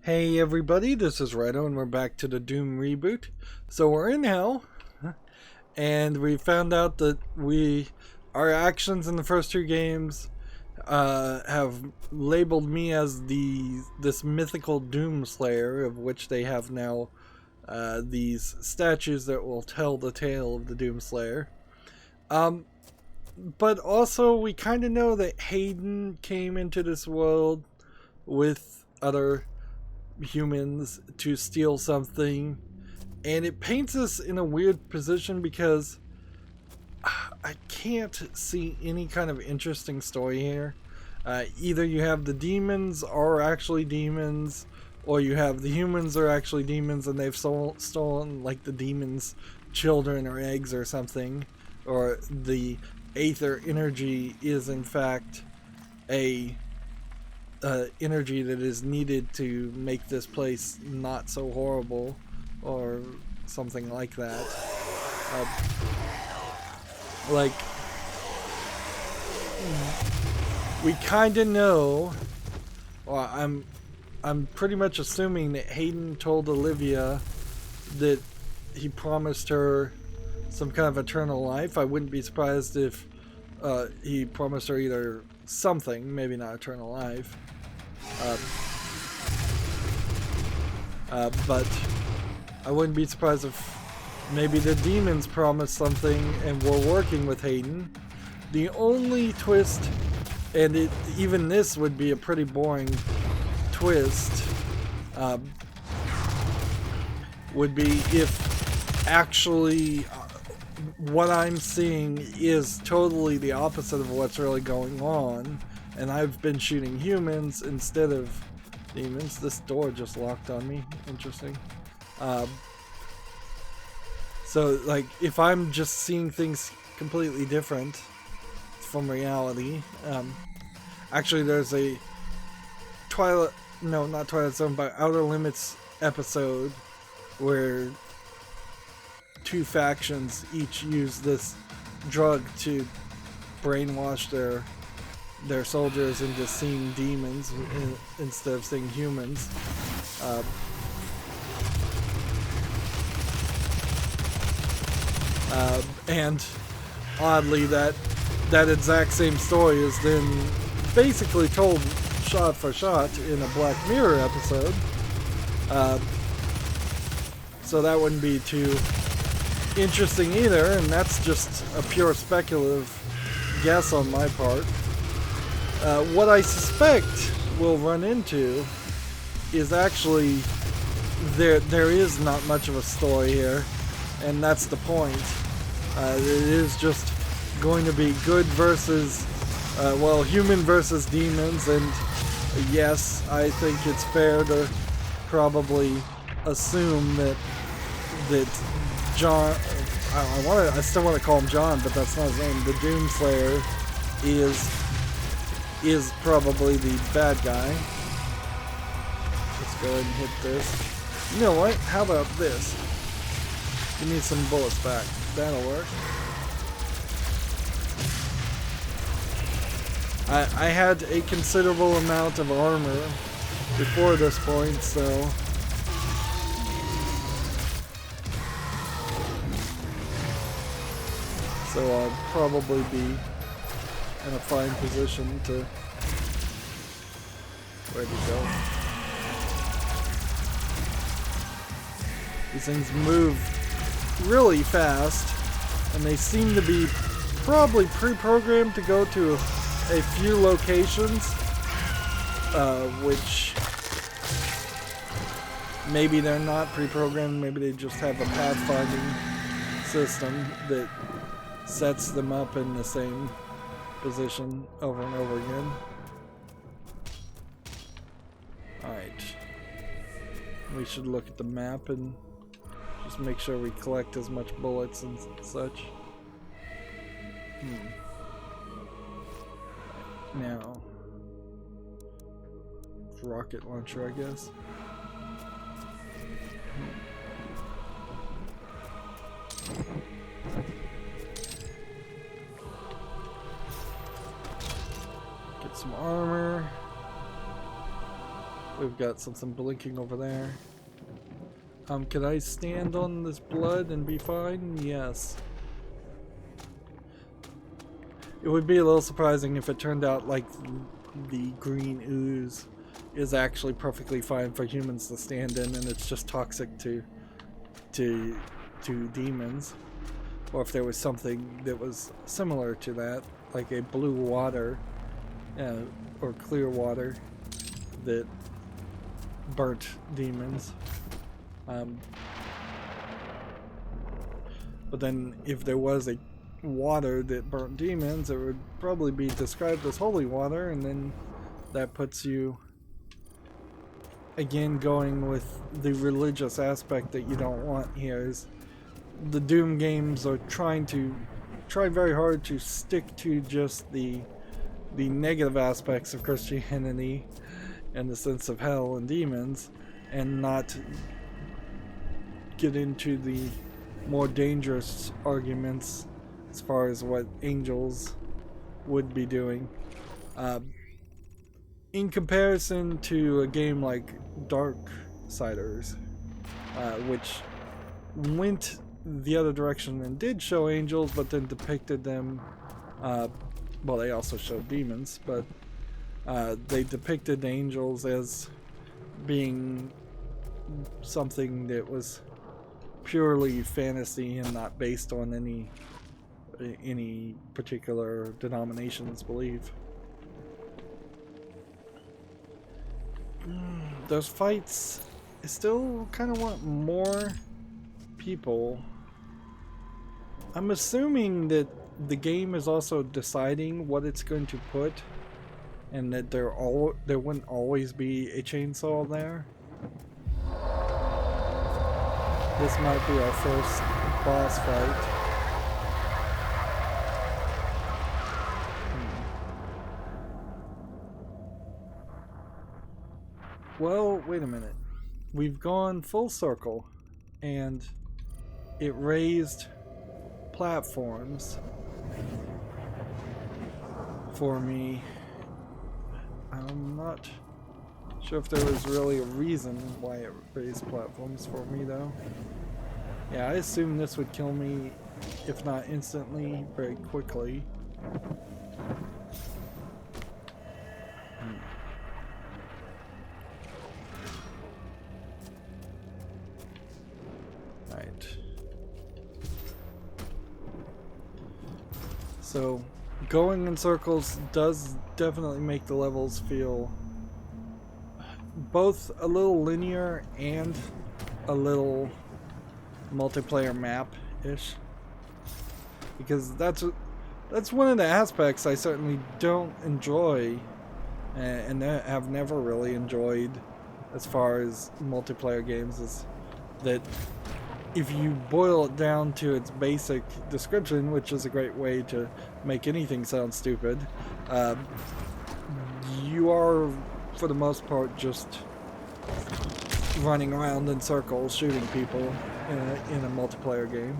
Hey everybody, this is Rydo and we're back to the Doom reboot. So we're in hell, and we found out that our actions in the first two games have labeled me as this mythical Doom Slayer, of which they have now these statues that will tell the tale of the Doom Slayer. But also we kind of know that Hayden came into this world with other humans to steal something, and it paints us in a weird position because I can't see any kind of interesting story here. Either you have the demons are actually demons, or you have the humans are actually demons and they've stolen like the demons' children or eggs or something, or the aether energy is in fact a energy that is needed to make this place not so horrible, or something like that. Like, we kind of know. Well, I'm pretty much assuming that Hayden told Olivia that he promised her some kind of eternal life. I wouldn't be surprised if he promised her either something, maybe not eternal life. But I wouldn't be surprised if maybe the demons promised something and were working with Hayden. The only twist, and even this would be a pretty boring twist, would be if actually what I'm seeing is totally the opposite of what's really going on, and I've been shooting humans instead of demons. This door just locked on me. Interesting. So, like, if I'm just seeing things completely different from reality, actually, there's a not Twilight Zone, but Outer Limits episode where two factions each use this drug to brainwash their soldiers into seeing demons instead of seeing humans. And oddly, that exact same story is then basically told shot for shot in a Black Mirror episode. So that wouldn't be too interesting either, and that's just a pure speculative guess on my part. What I suspect we'll run into is actually there is not much of a story here, and that's the point. It is just going to be good versus, human versus demons, and yes, I think it's fair to probably assume that John, I still want to call him John, but that's not his name. The Doom Slayer is probably the bad guy. Let's go ahead and hit this. You know what? How about this? Give me some bullets back. That'll work. I had a considerable amount of armor before this point, so I'll probably be in a fine position to ready to go. These things move really fast, and they seem to be probably pre-programmed to go to a few locations, which maybe they're not pre-programmed, maybe they just have a pathfinding system that sets them up in the same position over and over again. Alright. We should look at the map and just make sure we collect as much bullets and such. Now, rocket launcher, I guess. Get some armor. We've got something blinking over there. Can I stand on this blood and be fine? Yes. It would be a little surprising if it turned out like the green ooze is actually perfectly fine for humans to stand in, and it's just toxic to demons, or if there was something that was similar to that, like a blue water or clear water that burnt demons. But then if there was a water that burnt demons, it would probably be described as holy water, and then that puts you again going with the religious aspect that you don't want here. Is the Doom games are try very hard to stick to just the negative aspects of Christianity and the sense of hell and demons, and not get into the more dangerous arguments as far as what angels would be doing. In comparison to a game like Darksiders, which went the other direction and did show angels, but then depicted them, well, they also showed demons, but they depicted angels as being something that was purely fantasy and not based on any particular denomination's belief. Those fights, I still kind of want more people. I'm assuming that the game is also deciding what it's going to put, and that there wouldn't always be a chainsaw there. This might be our first boss fight. Well, wait a minute. We've gone full circle, and it raised platforms for me. I'm not sure if there was really a reason why it raised platforms for me, though. Yeah, I assume this would kill me, if not instantly, very quickly. Right. So, going in circles does definitely make the levels feel both a little linear and a little multiplayer map-ish, because that's one of the aspects I certainly don't enjoy, and have never really enjoyed as far as multiplayer games, is that if you boil it down to its basic description, which is a great way to make anything sound stupid, you are, for the most part, just running around in circles shooting people in a multiplayer game.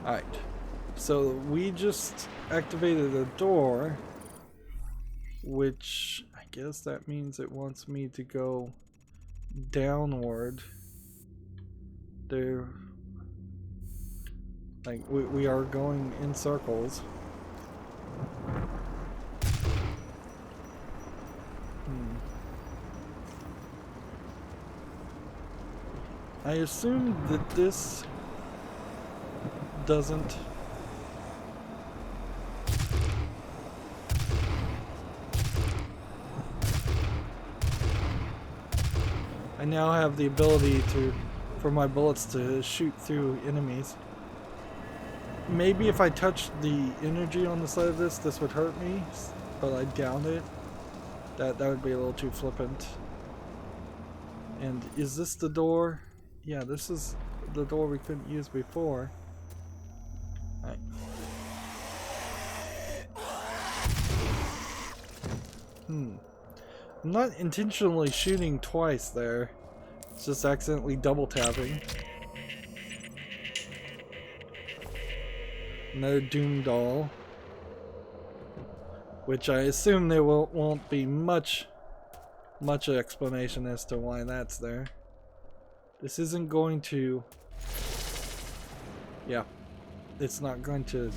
Alright, so we just activated a door, which I guess that means it wants me to go downward. There, like, we are going in circles. I assume that this doesn't I now have the ability for my bullets to shoot through enemies. Maybe if I touched the energy on the side of this would hurt me, but I doubt it. That would be a little too flippant. And is this the door? Yeah, this is the door we couldn't use before. Alright. I'm not intentionally shooting twice there. It's just accidentally double tapping. Another Doom doll. Which I assume there won't be much much explanation as to why that's there. This isn't going to... Yeah. It's not going to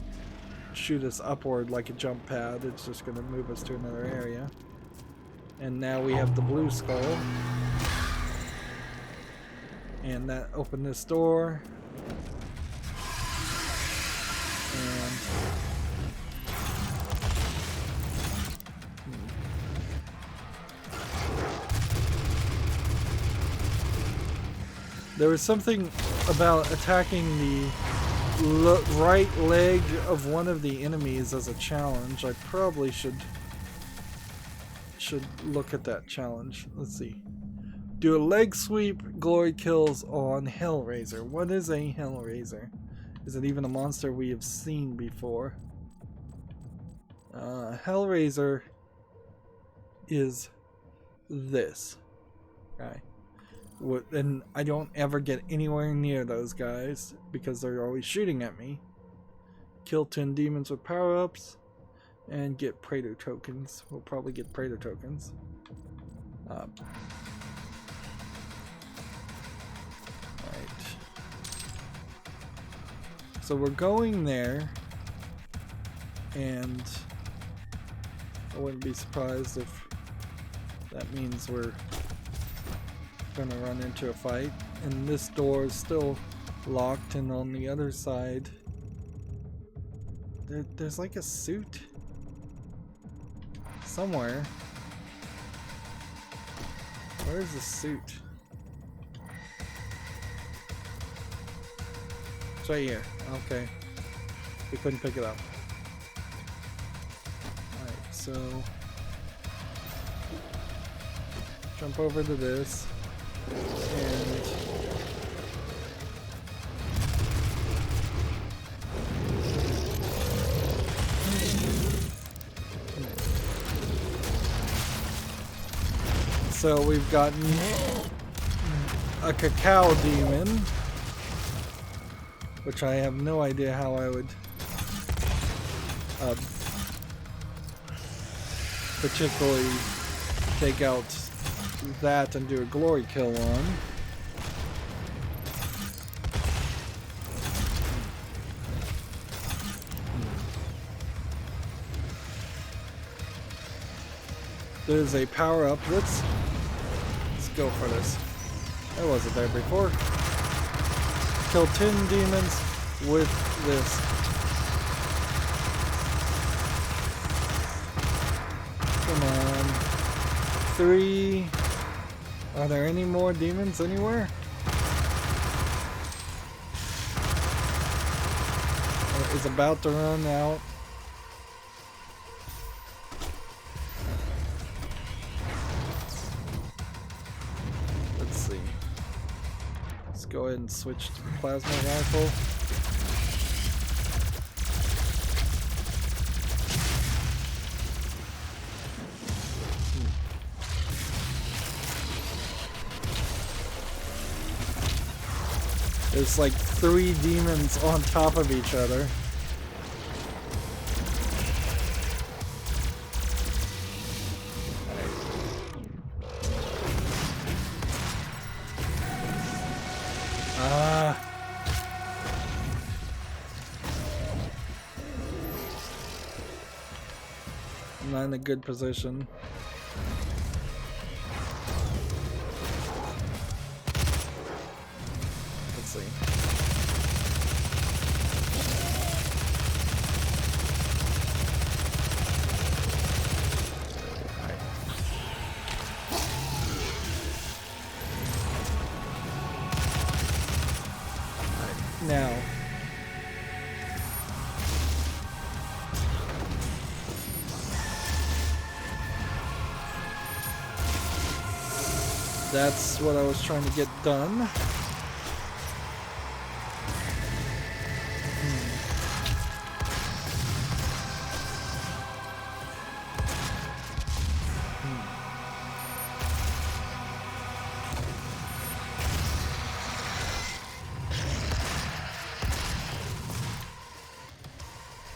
shoot us upward like a jump pad. It's just going to move us to another area. And now we have the blue skull. And that opened this door. And... There was something about attacking the right leg of one of the enemies as a challenge. I probably should look at that challenge. Let's see. Do a leg sweep, glory kills on Hellraiser. What is a Hellraiser? Is it even a monster we have seen before? Hellraiser is this guy. And I don't ever get anywhere near those guys because they're always shooting at me. Kill 10 demons with power-ups and get Praetor tokens. We'll probably get Praetor tokens. Alright. So we're going there, and I wouldn't be surprised if that means we're gonna run into a fight. And this door is still locked, and on the other side there's like a suit somewhere. Where's the suit? It's right here. Okay. We couldn't pick it up. Alright, so jump over to this. And so we've gotten a cacao demon, which I have no idea how I would particularly take out that and do a glory kill on. There's a power up. Let's go for this. That wasn't there before. Kill 10 demons with this. Come on. 3. Are there any more demons anywhere? Is about to run out. Let's see. Let's go ahead and switch to the plasma rifle. There's like 3 demons on top of each other. I'm not in a good position. Let's see. Now, that's what I was trying to get done.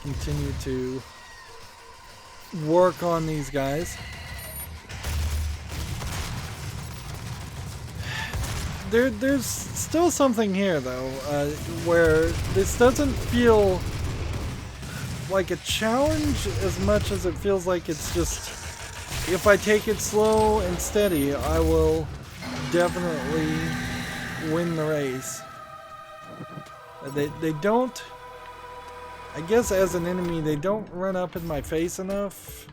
Continue to work on these guys. there's still something here though, where this doesn't feel like a challenge as much as it feels like it's just, if I take it slow and steady, I will definitely win the race. They don't, I guess as an enemy, they don't run up in my face enough,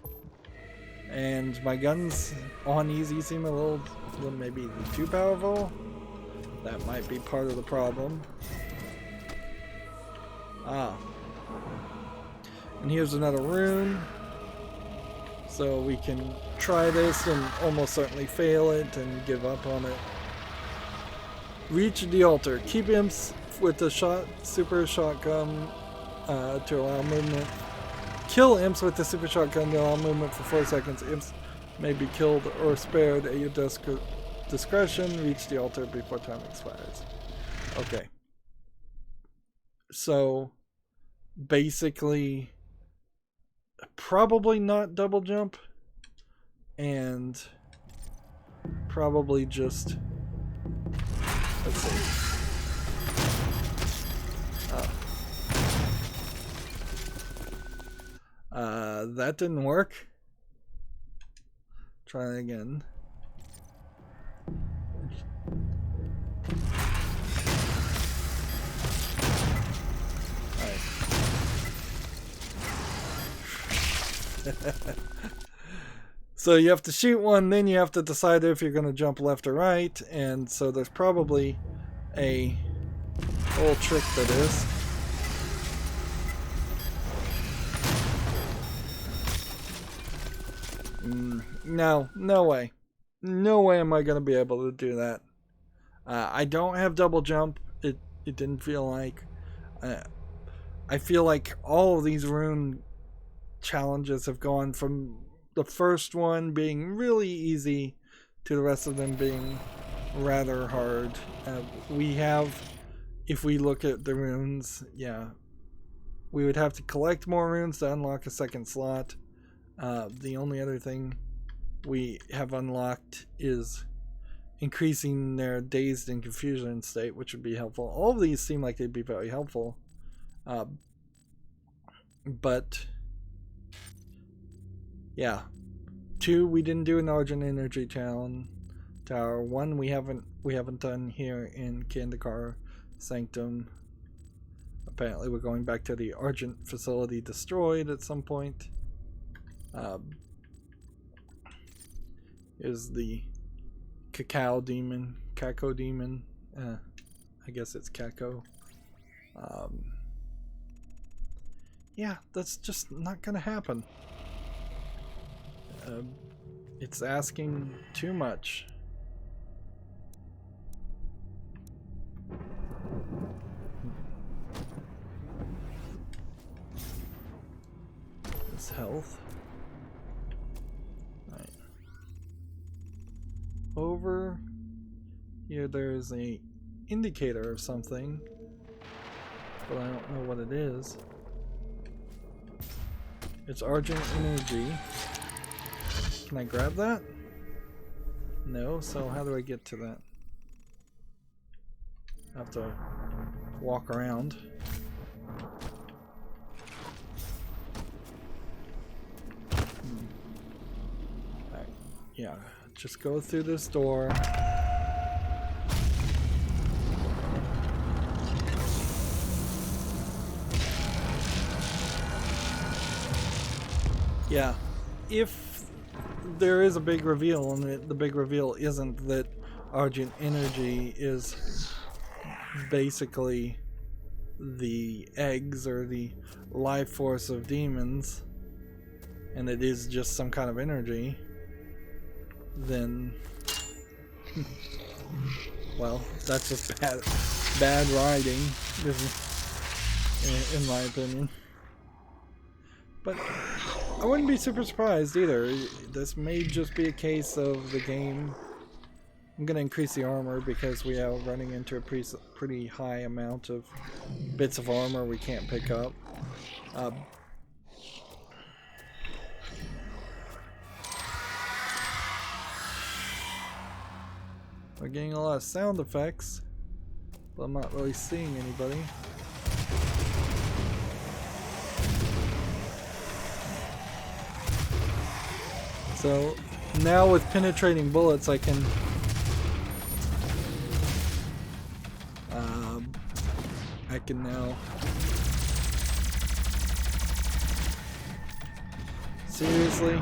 and my guns on easy seem a little maybe too powerful. That might be part of the problem. Ah. And here's another rune. So we can try this and almost certainly fail it and give up on it. Reach the altar. Keep imps with the super shotgun to allow movement. Kill imps with the super shotgun to allow movement for 4 seconds. Imps may be killed or spared at your discretion. Reach the altar before time expires. Okay. So basically, probably not double jump, and probably just, let's see. That didn't work. Try it again. So you have to shoot one, then you have to decide if you're going to jump left or right, and so there's probably a whole trick to this. No way. No way am I going to be able to do that. I don't have double jump. It didn't feel like. I feel like all of these rune challenges have gone from the first one being really easy to the rest of them being rather hard. We have, if we look at the runes, yeah, we would have to collect more runes to unlock a second slot. The only other thing we have unlocked is increasing their dazed and confusion state, which would be helpful. All of these seem like they'd be very helpful, but yeah. 2, we didn't do an Argent Energy Tower. 1, we haven't done here in Kandakar Sanctum. Apparently we're going back to the Argent facility destroyed at some point. Is the Cacao Demon. I guess it's Caco. Yeah, that's just not gonna happen. It's asking too much. This health. Right. Over here there's a indicator of something, but I don't know what it is. It's Argent Energy. Can I grab that? No, so how do I get to that? I have to walk around. Right. Yeah, just go through this door. Yeah, if there is a big reveal, and the big reveal isn't that Argent Energy is basically the eggs or the life force of demons, and it is just some kind of energy, then well, that's just bad writing, in my opinion. But I wouldn't be super surprised either. This may just be a case of the game. I'm going to increase the armor because we are running into a pretty high amount of bits of armor we can't pick up. We're getting a lot of sound effects, but I'm not really seeing anybody. So now with penetrating bullets, I can now seriously.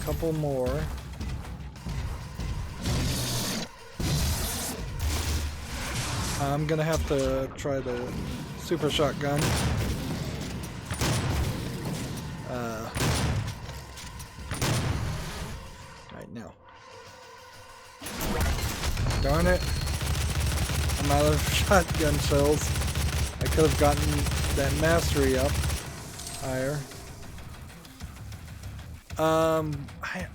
Couple more. I'm gonna have to try the super shotgun. Right now. Darn it. I'm out of shotgun shells. I could have gotten that mastery up higher.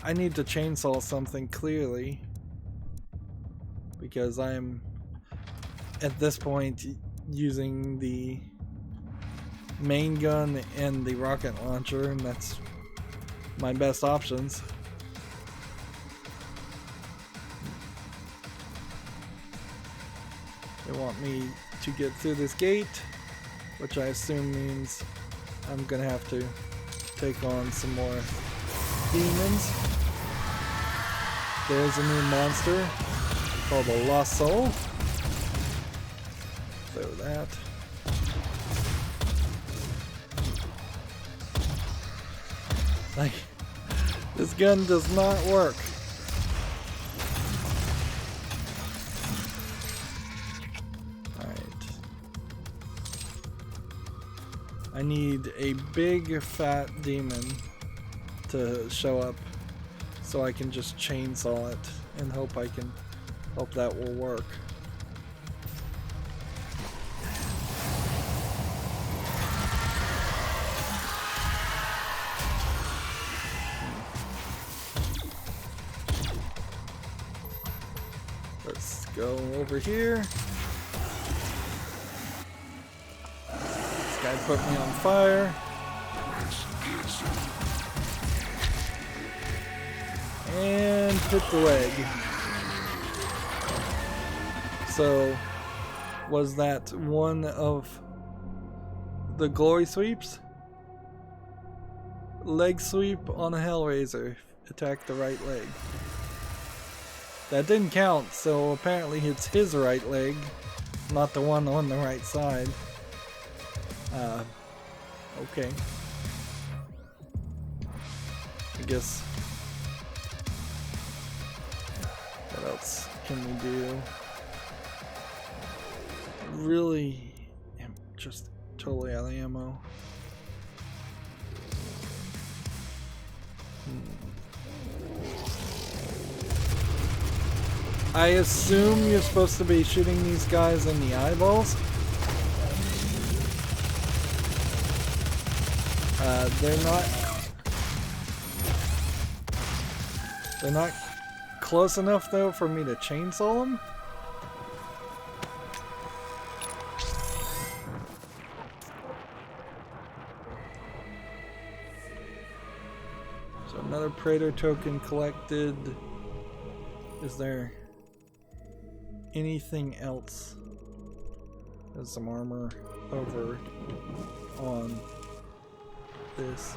I need to chainsaw something clearly, because I'm at this point using the main gun and the rocket launcher, and that's my best options. They want me to get through this gate, which I assume means I'm gonna have to take on some more demons. There's a new monster called a Lost Soul. Throw that. Like, this gun does not work. Alright. I need a big fat demon to show up so I can just chainsaw it and hope that will work. Let's go over here. This guy put me on fire. And hit the leg. So, was that one of the glory sweeps? Leg sweep on a Hellraiser. Attack the right leg. That didn't count, so apparently it's his right leg, not the one on the right side. Okay. I guess. What else can we do? Really am just totally out of ammo. I assume you're supposed to be shooting these guys in the eyeballs. They're not close enough though for me to chainsaw them. So another Praetor token collected. Is there anything else? There's some armor over on this.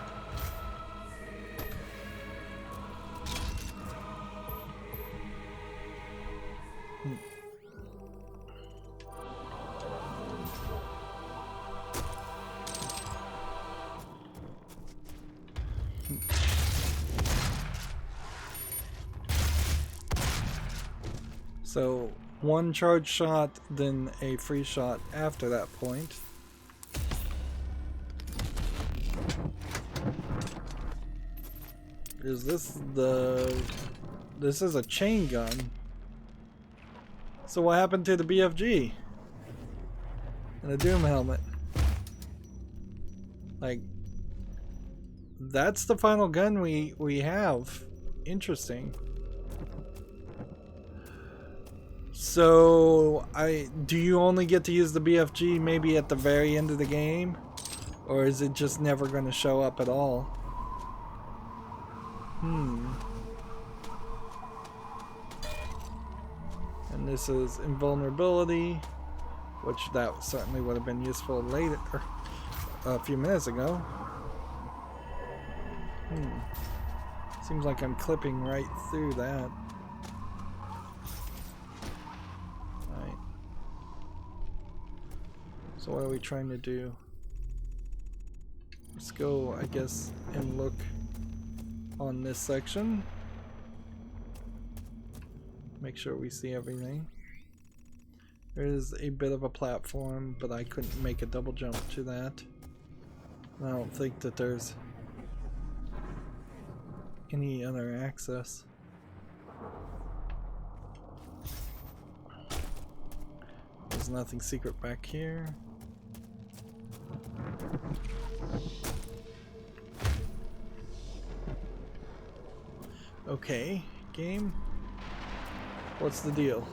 So, one charge shot, then a free shot after that point. Is this the... This is a chain gun. So what happened to the BFG? And the Doom helmet? Like... That's the final gun we have. Interesting. So, do you only get to use the BFG maybe at the very end of the game? Or is it just never going to show up at all? And this is invulnerability, which that certainly would have been useful later, a few minutes ago. Seems like I'm clipping right through that. Alright. So what are we trying to do? Let's go, I guess, and look on this section. Make sure we see everything. There is a bit of a platform, but I couldn't make a double jump to that. I don't think that there's any other access. There's nothing secret back here. Okay, game. What's the deal?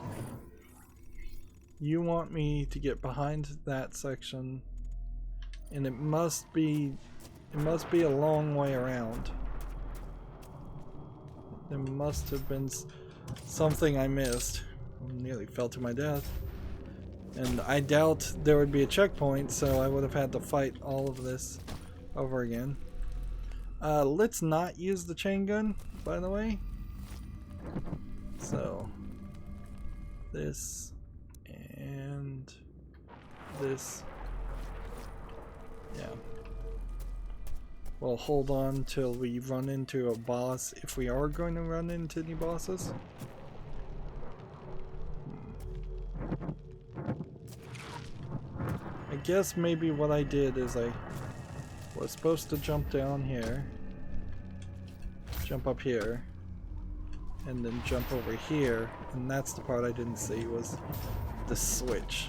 You want me to get behind that section, and it must be a long way around. There must have been something I missed. I nearly fell to my death. And I doubt there would be a checkpoint, so I would have had to fight all of this over again. Let's not use the chain gun, by the way. So, this and this. Yeah. We'll hold on till we run into a boss, if we are going to run into any bosses. I guess maybe what I did is I was supposed to jump down here, jump up here, and then jump over here, and that's the part I didn't see, was the switch.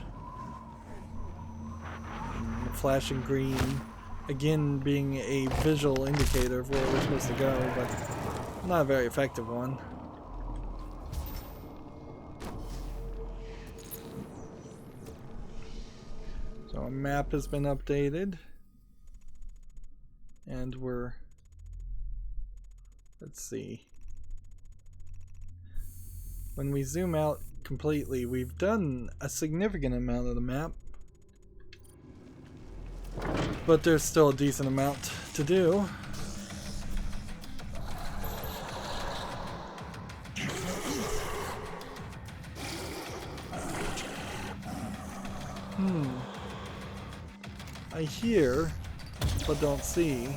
And the flashing green, again being a visual indicator of where we're supposed to go, but not a very effective one. So our map has been updated, and let's see. When we zoom out completely, we've done a significant amount of the map, but there's still a decent amount to do. I hear, but don't see.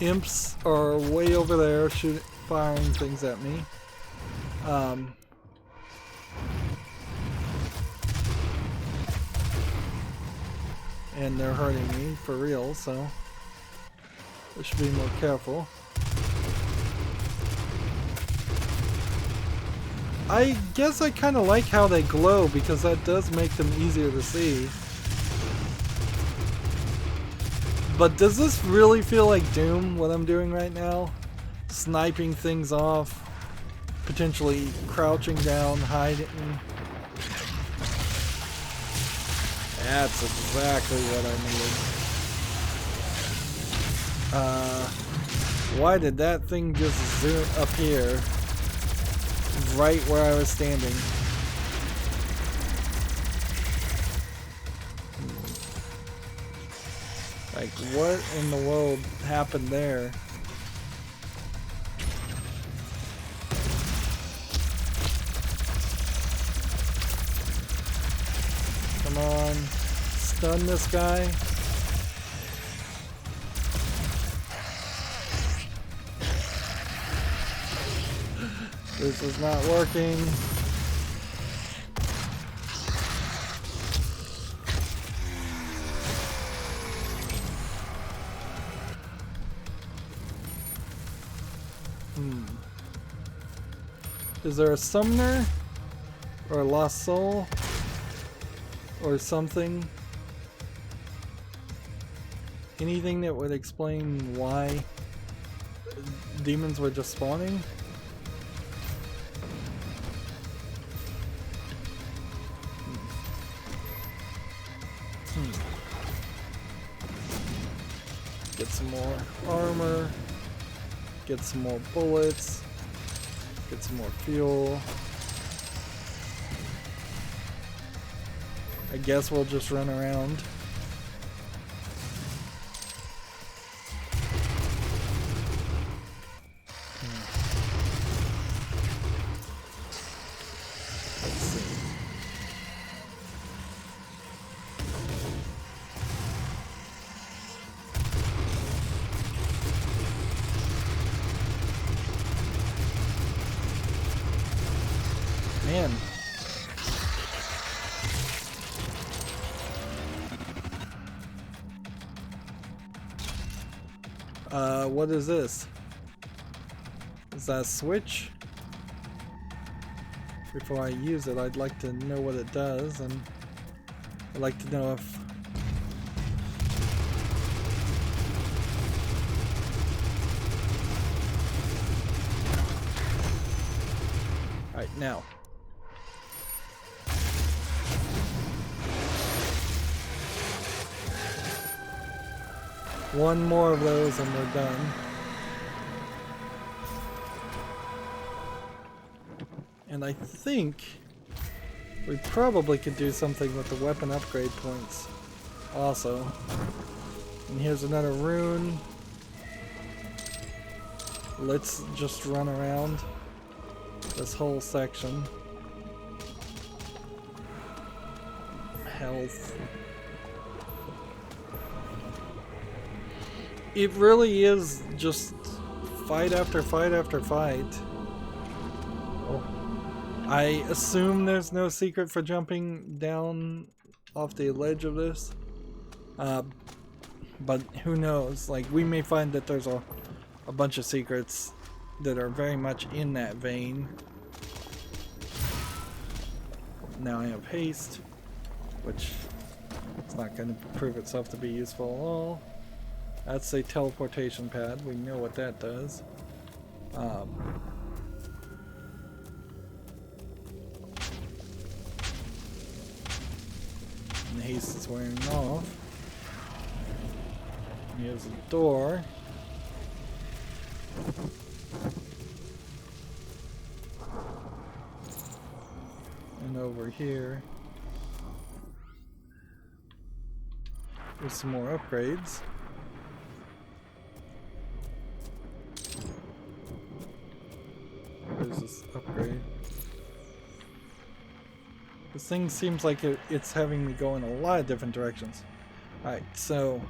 Imps are way over there, firing things at me. And they're hurting me for real, so I should be more careful. I guess I kind of like how they glow, because that does make them easier to see. But does this really feel like Doom, what I'm doing right now? Sniping things off, potentially crouching down, hiding. That's exactly what I needed. Why did that thing just zoom up here, right where I was standing? Like, what in the world happened there? Come on, stun this guy. This is not working. Is there a summoner? Or a lost soul? Or something? Anything that would explain why demons were just spawning? Get some more armor. Get some more bullets. Get some more fuel. I guess we'll just run around. Let's see. Man. What is this? Is that a switch? Before I use it, I'd like to know what it does, and I'd like to know if... Alright, now. One more of those and we're done. And I think we probably could do something with the weapon upgrade points also. And here's another rune. Let's just run around this whole section. Health. It really is just fight after fight after fight. Oh. I assume there's no secret for jumping down off the ledge of this. But who knows? Like, we may find that there's a bunch of secrets that are very much in that vein. Now I have haste, which is not going to prove itself to be useful at all. That's a teleportation pad. We know what that does. And haste is wearing off. Here's a door. And over here, there's some more upgrades. Where's this upgrade? This thing seems like it's having me go in a lot of different directions. Alright, so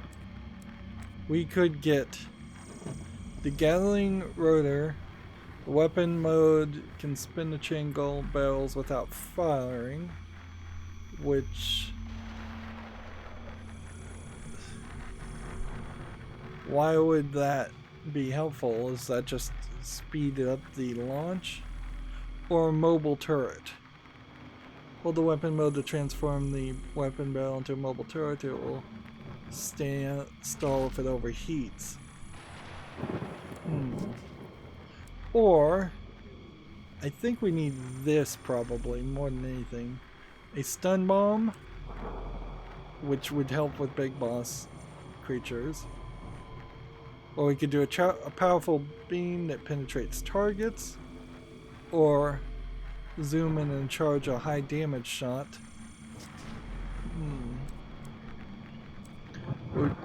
we could get the Gatling rotor. The weapon mode can spin the chain gun barrels without firing, which... why would that be helpful? Is that just speed up the launch? Or a mobile turret? Hold the weapon mode to transform the weapon barrel into a mobile turret. It will stall if it overheats. Or, I think we need this probably more than anything. A stun bomb, which would help with big boss creatures. Or we could do a powerful beam that penetrates targets. Or zoom in and charge a high damage shot.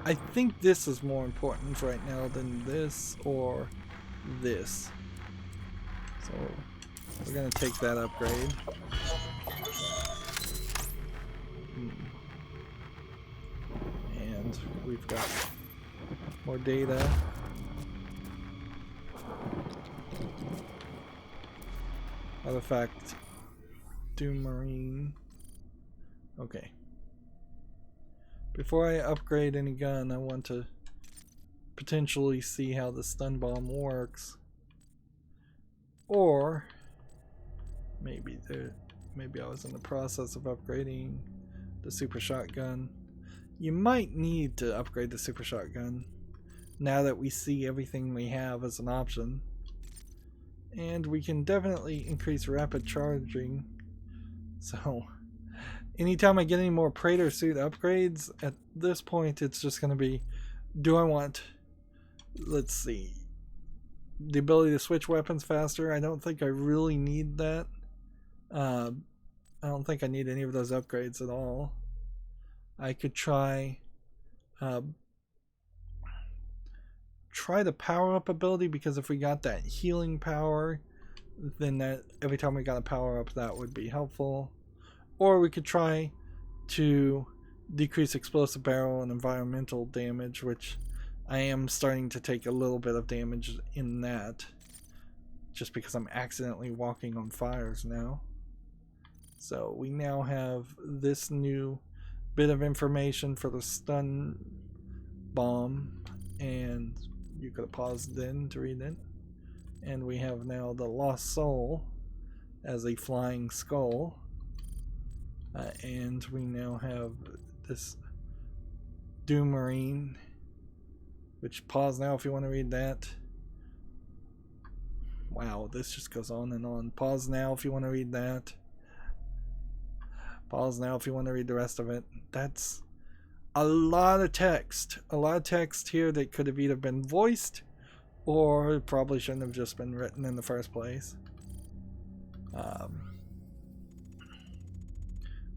I think this is more important right now than this or this. So we're going to take that upgrade. And we've got more data. Artifact Doom Marine. Okay. Before I upgrade any gun, I want to potentially see how the stun bomb works. Or maybe maybe I was in the process of upgrading the super shotgun. You might need to upgrade the super shotgun now that we see everything we have as an option. And we can definitely increase rapid charging. So anytime I get any more Praetor suit upgrades, at this point it's just going to be, do I want, let's see, the ability to switch weapons faster? I don't think I really need that. I don't think I need any of those upgrades at all. I could try the power up ability, because if we got that healing power, then that every time we got a power up, that would be helpful. Or we could try to decrease explosive barrel and environmental damage, which I am starting to take a little bit of damage in that, just because I'm accidentally walking on fires now. So we now have this new bit of information for the stun bomb, and you could have paused then to read it. And we have now the lost soul as a flying skull, and we now have this Doom Marine, which, pause now if you want to read that. Wow, this just goes on and on. Pause now if you want to read that. Pause now if you want to read the rest of it. That's a lot of text. A lot of text here that could have either been voiced or probably shouldn't have just been written in the first place.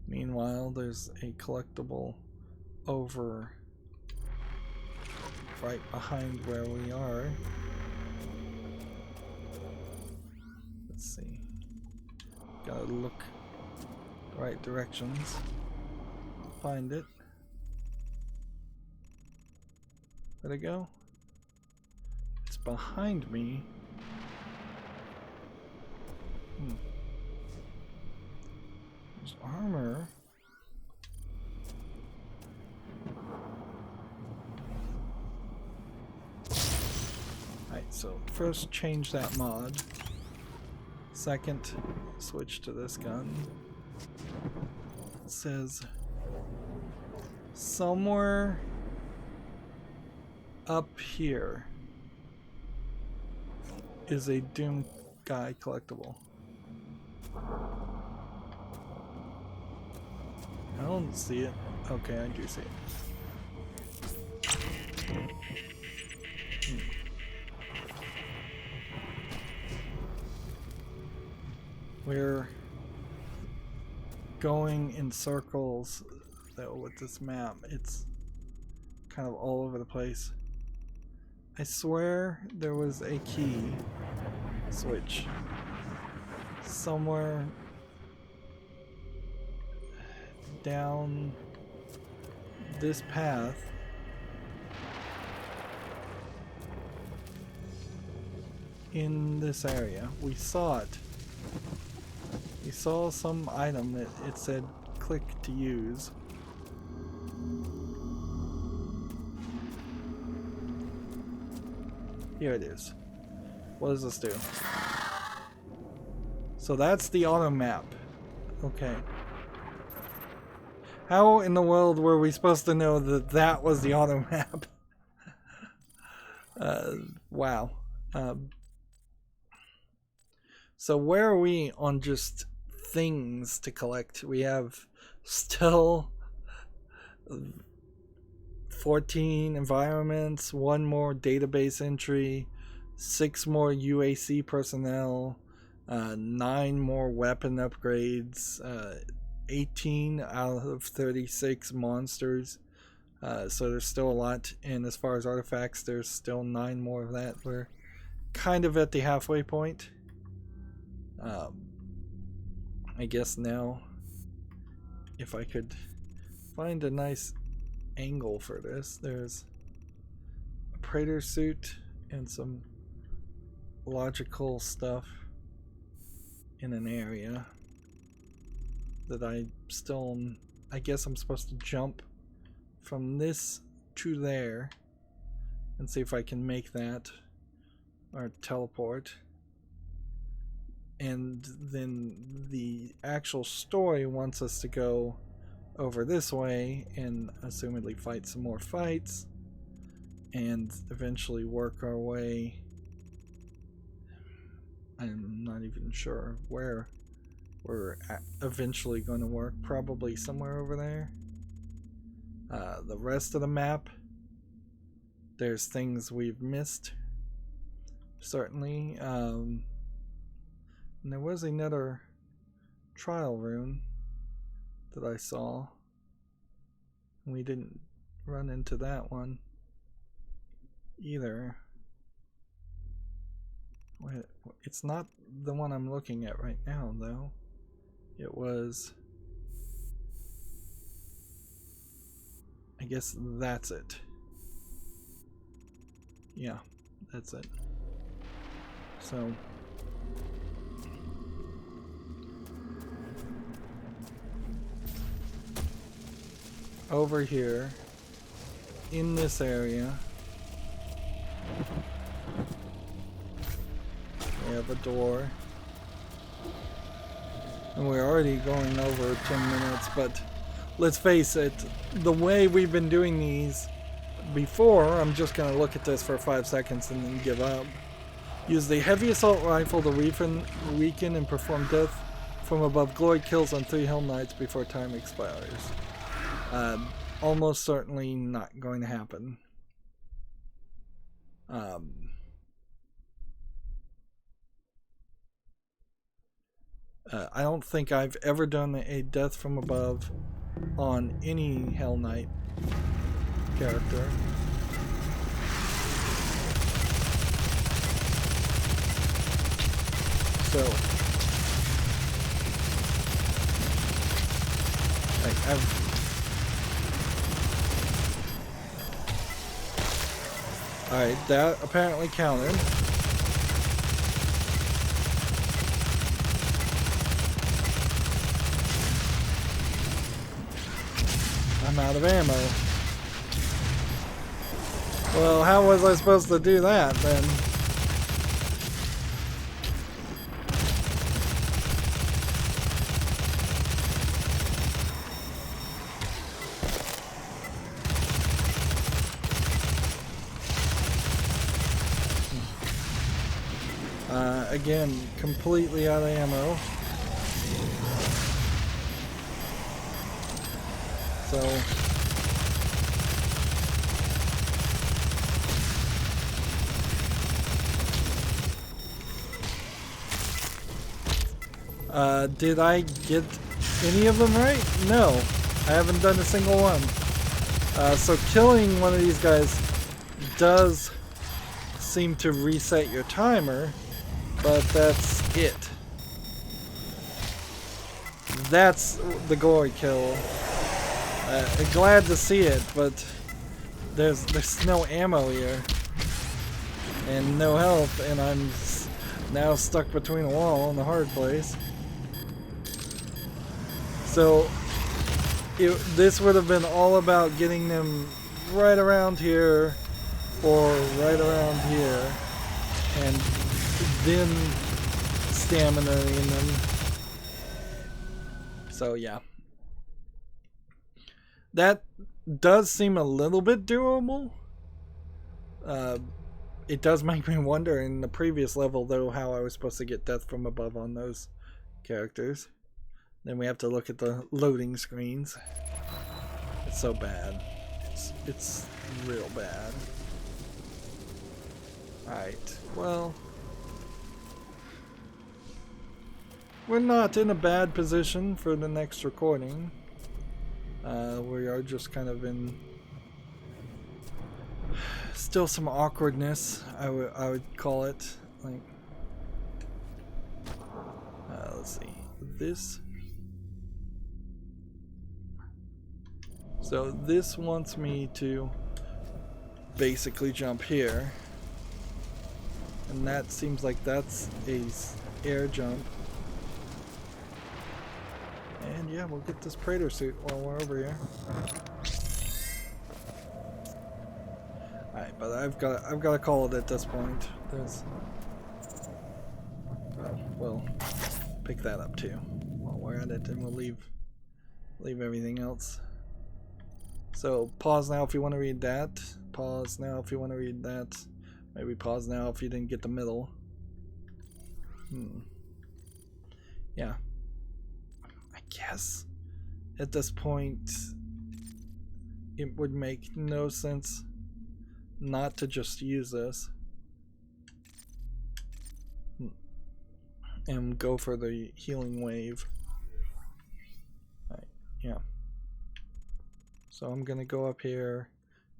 Meanwhile, there's a collectible over right behind where we are. Let's see. Gotta look the right directions. Find it. Where'd it go? It's behind me. There's armor. Alright, so first change that mod. Second, switch to this gun. It says somewhere up here is a Doom Guy collectible. I don't see it. Okay, I do see it. We're going in circles though with this map. It's kind of all over the place. I swear there was a key switch somewhere down this path. In this area. We saw it. We saw some item that it said click to use. Here it is. What does this do? So that's the auto map. Okay. How in the world were we supposed to know that that was the auto map? Wow. So where are we on just things to collect? We have still 14 environments, 1 more database entry, 6 more UAC personnel, 9 more weapon upgrades, 18 out of 36 monsters. So there's still a lot, and as far as artifacts, there's still 9 more of that. We're kind of at the halfway point. I guess now, if I could find a nice angle for this, there's a Praetor suit and some logical stuff in an area that I guess I'm supposed to jump from this to there and see if I can make that or teleport. and then the actual story wants us to go over this way and assumedly fight some more fights and eventually work our way. I'm not even sure where we're eventually going to work. Probably somewhere over there. The rest of the map, there's things we've missed, certainly. And there was another trial rune that I saw. We didn't run into that one either. It's not the one I'm looking at right now, though. It was... I guess that's it. Yeah, that's it. So... over here, in this area, we have a door. And we're already going over 10 minutes, but let's face it, the way we've been doing these before, I'm just going to look at this for 5 seconds and then give up. Use the heavy assault rifle to weaken and perform death from above glory kills on 3 Hell Knights before time expires. Almost certainly not going to happen. I don't think I've ever done a death from above on any Hell Knight character. So, alright, that apparently counted. I'm out of ammo. Well, how was I supposed to do that then? Again, completely out of ammo. So did I get any of them right? No, I haven't done a single one. So killing one of these guys does seem to reset your timer, but that's it. That's the glory kill. Glad to see it, but there's no ammo here and no health, and I'm now stuck between a wall and the hard place. So this would have been all about getting them right around here or right around here, and then stamina in them. So yeah. That does seem a little bit doable. It does make me wonder in the previous level, though, how I was supposed to get death from above on those characters. Then we have to look at the loading screens. It's so bad. It's real bad. Alright, well, we're not in a bad position for the next recording. We are just kind of in still some awkwardness, I would call it. Like, let's see, this. So this wants me to basically jump here, and that seems like that's a air jump. And yeah, we'll get this Praetor suit while we're over here. Alright, but I've got to call it at this point. There's we'll pick that up too while we're at it, and we'll leave everything else. So pause now if you want to read that. Pause now if you want to read that. Maybe pause now if you didn't get the middle. Yeah. I guess at this point it would make no sense not to just use this and go for the healing wave. Right, yeah. So I'm gonna go up here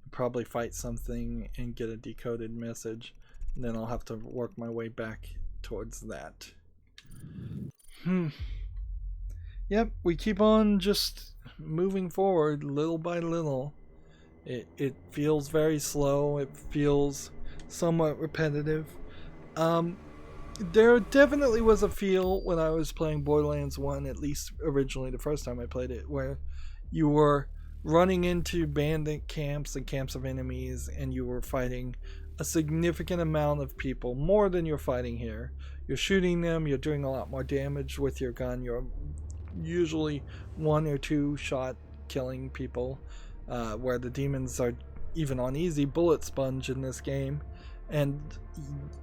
and probably fight something and get a decoded message, and then I'll have to work my way back towards that. Yep, we keep on just moving forward little by little. It feels very slow. It feels somewhat repetitive. There definitely was a feel when I was playing Borderlands 1, at least originally the first time I played it, where you were running into bandit camps and camps of enemies, and you were fighting a significant amount of people, more than you're fighting here. You're shooting them, you're doing a lot more damage with your gun, you're usually 1 or 2 shot killing people, where the demons are even on easy bullet sponge in this game. And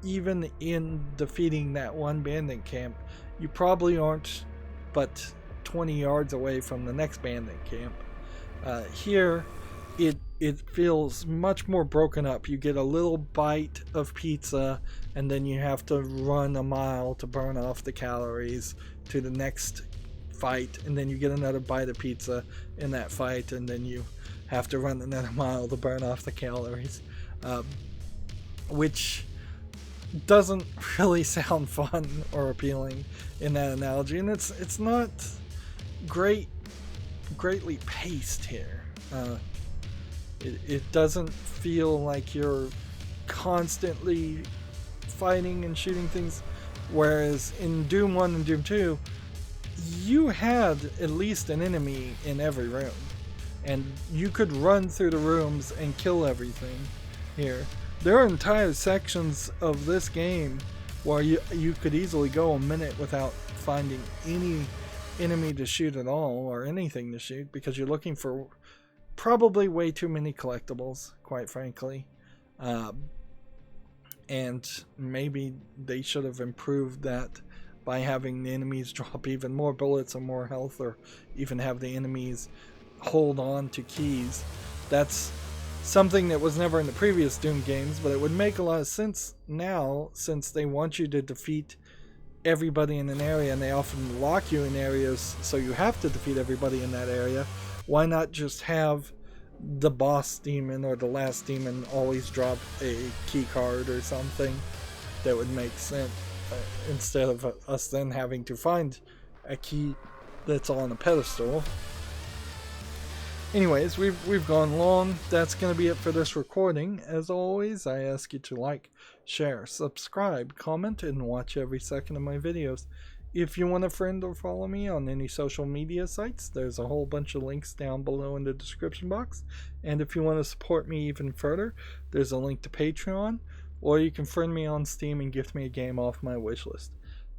even in defeating that one bandit camp, you probably aren't but 20 yards away from the next bandit camp. Here it feels much more broken up. You get a little bite of pizza, and then you have to run a mile to burn off the calories to the next fight, and then you get another bite of pizza in that fight, and then you have to run another mile to burn off the calories, which doesn't really sound fun or appealing in that analogy, and it's not greatly paced here. It doesn't feel like you're constantly fighting and shooting things, whereas in Doom 1 and Doom 2 you had at least an enemy in every room, and you could run through the rooms and kill everything. Here there are entire sections of this game where you could easily go a minute without finding any enemy to shoot at all, or anything to shoot, because you're looking for probably way too many collectibles, quite frankly. And maybe they should have improved that by having the enemies drop even more bullets or more health, or even have the enemies hold on to keys. That's something that was never in the previous Doom games, but it would make a lot of sense now, since they want you to defeat everybody in an area, and they often lock you in areas so you have to defeat everybody in that area. Why not just have the boss demon or the last demon always drop a key card or something that would make sense, instead of us then having to find a key that's on a pedestal. Anyways, we've gone long. That's going to be it for this recording. As always, I ask you to like, share, subscribe, comment, and watch every second of my videos. If you want a friend or follow me on any social media sites, there's a whole bunch of links down below in the description box. And if you want to support me even further, there's a link to Patreon, or you can friend me on Steam and gift me a game off my wishlist.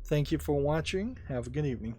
Thank you for watching. Have a good evening.